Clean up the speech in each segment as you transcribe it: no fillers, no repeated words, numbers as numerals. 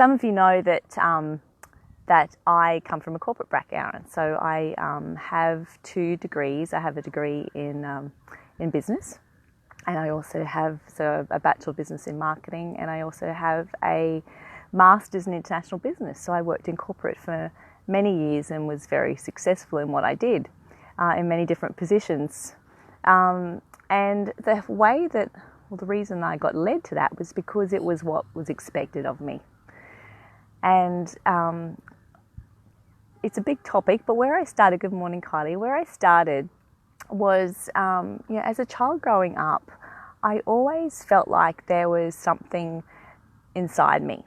some of you know that that I come from a corporate background. So I have 2 degrees. I have a degree in business, and I also have a Bachelor of Business in Marketing, and I also have a Master's in International Business. So I worked in corporate for many years and was very successful in what I did in many different positions. And the way that, well, the reason I got led to that was because it was what was expected of me. And it's a big topic, but where I started, good morning, Kylie, where I started was, as a child growing up, I always felt like there was something inside me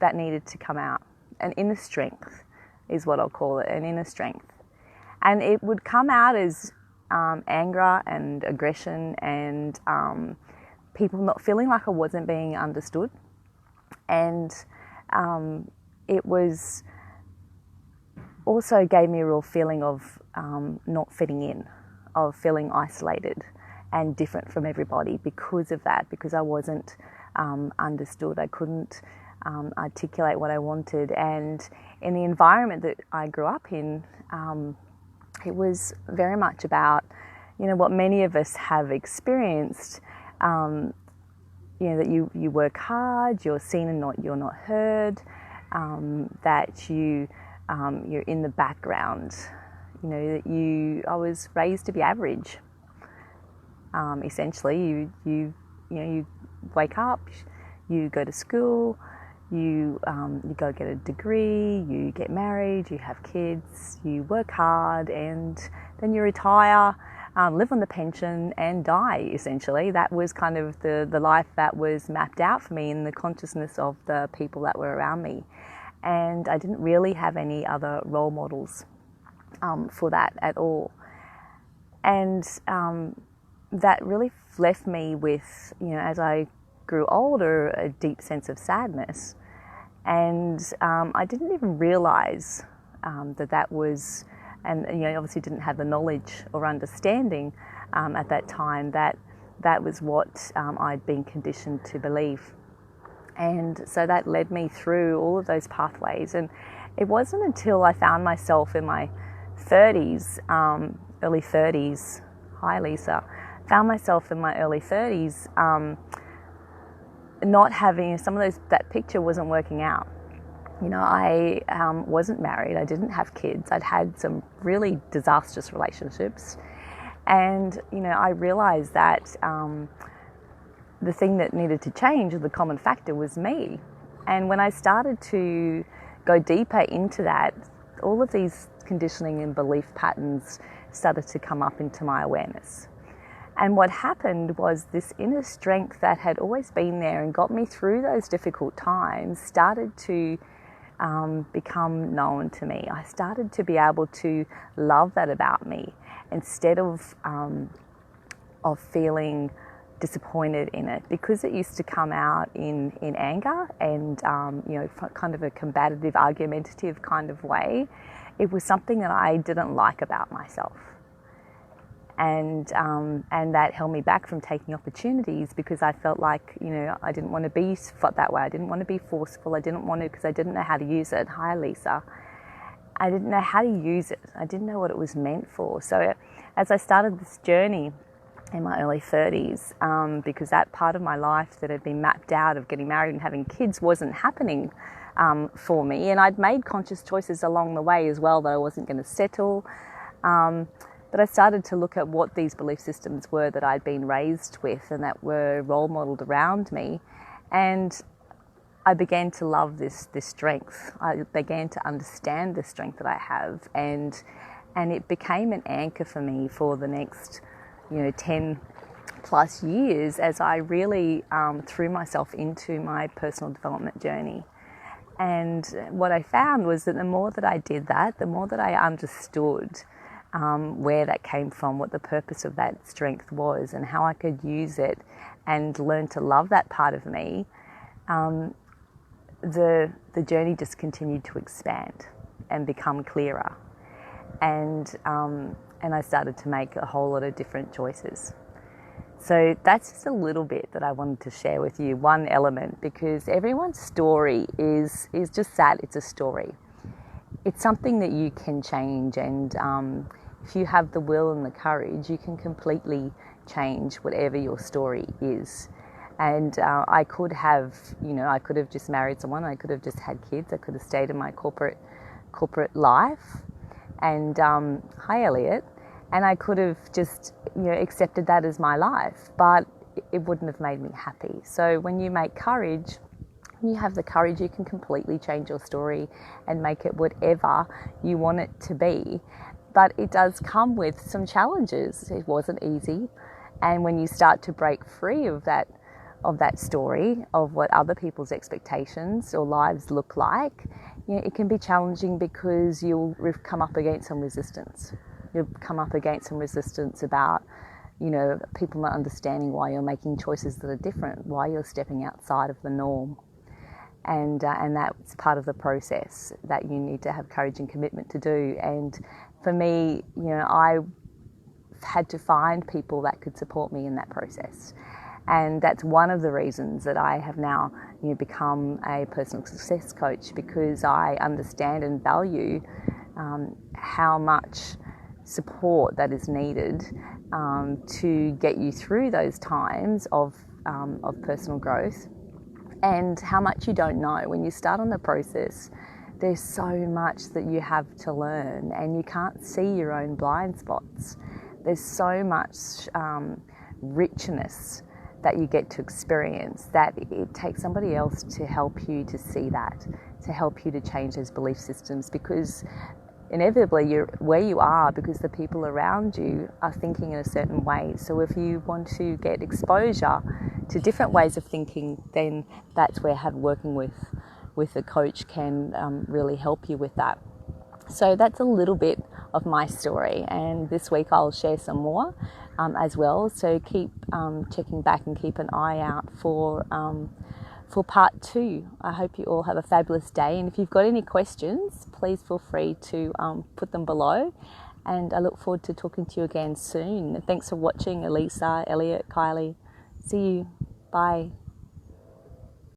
that needed to come out. An inner strength is what I'll call it, an inner strength. And it would come out as anger and aggression and people not feeling like I wasn't being understood. And it was also gave me a real feeling of not fitting in, of feeling isolated and different from everybody because of that, because I wasn't understood. I couldn't articulate what I wanted. And in the environment that I grew up in, it was very much about, what many of us have experienced, that you work hard, you're seen and you're not heard, that you're in the background, I was raised to be average. Essentially, you wake up, you go to school, you go get a degree, you get married, you have kids, you work hard, and then you retire, live on the pension and die, essentially. That was kind of the life that was mapped out for me in the consciousness of the people that were around me. And I didn't really have any other role models for that at all. And that really left me with, as I grew older, a deep sense of sadness. And I didn't even realize that was, and obviously didn't have the knowledge or understanding at that time that was what I'd been conditioned to believe. And so that led me through all of those pathways. And it wasn't until I found myself in my 30s, early 30s, hi Lisa, found myself in my early 30s, not having some of those, that picture wasn't working out. I wasn't married, I didn't have kids, I'd had some really disastrous relationships. And, I realized that the thing that needed to change, or the common factor, was me. And when I started to go deeper into that, all of these conditioning and belief patterns started to come up into my awareness. And what happened was this inner strength that had always been there and got me through those difficult times started to become known to me. I started to be able to love that about me instead of feeling disappointed in it, because it used to come out in anger and kind of a combative, argumentative kind of way. It was something that I didn't like about myself, and that held me back from taking opportunities, because I felt like I didn't want to be that way. I didn't want to be forceful. I didn't want to, because I didn't know how to use it. Hi Lisa. I didn't know how to use it. I didn't know what it was meant for. So as I started this journey in my early 30s, because that part of my life that had been mapped out of getting married and having kids wasn't happening for me. And I'd made conscious choices along the way as well that I wasn't going to settle. But I started to look at what these belief systems were that I'd been raised with and that were role modeled around me. And I began to love this strength. I began to understand the strength that I have. And it became an anchor for me for the next 10 plus years as I really threw myself into my personal development journey. And what I found was that the more that I did that, the more that I understood where that came from, what the purpose of that strength was, and how I could use it and learn to love that part of me, the journey just continued to expand and become clearer. And I started to make a whole lot of different choices. So that's just a little bit that I wanted to share with you, one element, because everyone's story is just that, it's a story. It's something that you can change, and if you have the will and the courage, you can completely change whatever your story is. And I could have just married someone, I could have just had kids, I could have stayed in my corporate life, and hi Elliot, and I could have just accepted that as my life, but it wouldn't have made me happy. So when you make courage, you have the courage, you can completely change your story and make it whatever you want it to be. But it does come with some challenges. It wasn't easy. And when you start to break free of that story, of what other people's expectations or lives look like, it can be challenging, because you'll come up against some resistance. You'll come up against some resistance about people not understanding why you're making choices that are different, why you're stepping outside of the norm. And that's part of the process that you need to have courage and commitment to do. And for me, I had to find people that could support me in that process. And that's one of the reasons that I have now become a personal success coach, because I understand and value how much support that is needed to get you through those times of personal growth, and how much you don't know. When you start on the process, there's so much that you have to learn, and you can't see your own blind spots. There's so much richness that you get to experience, that it takes somebody else to help you to see that, to help you to change those belief systems, because inevitably you're where you are because the people around you are thinking in a certain way. So if you want to get exposure to different ways of thinking, then that's where working with a coach can really help you with that. So that's a little bit of my story, and this week I'll share some more as well. So keep checking back and keep an eye out for part 2. I hope you all have a fabulous day, and if you've got any questions, please feel free to put them below, and I look forward to talking to you again soon. Thanks for watching, Elisa, Elliot, Kylie. See you. Bye.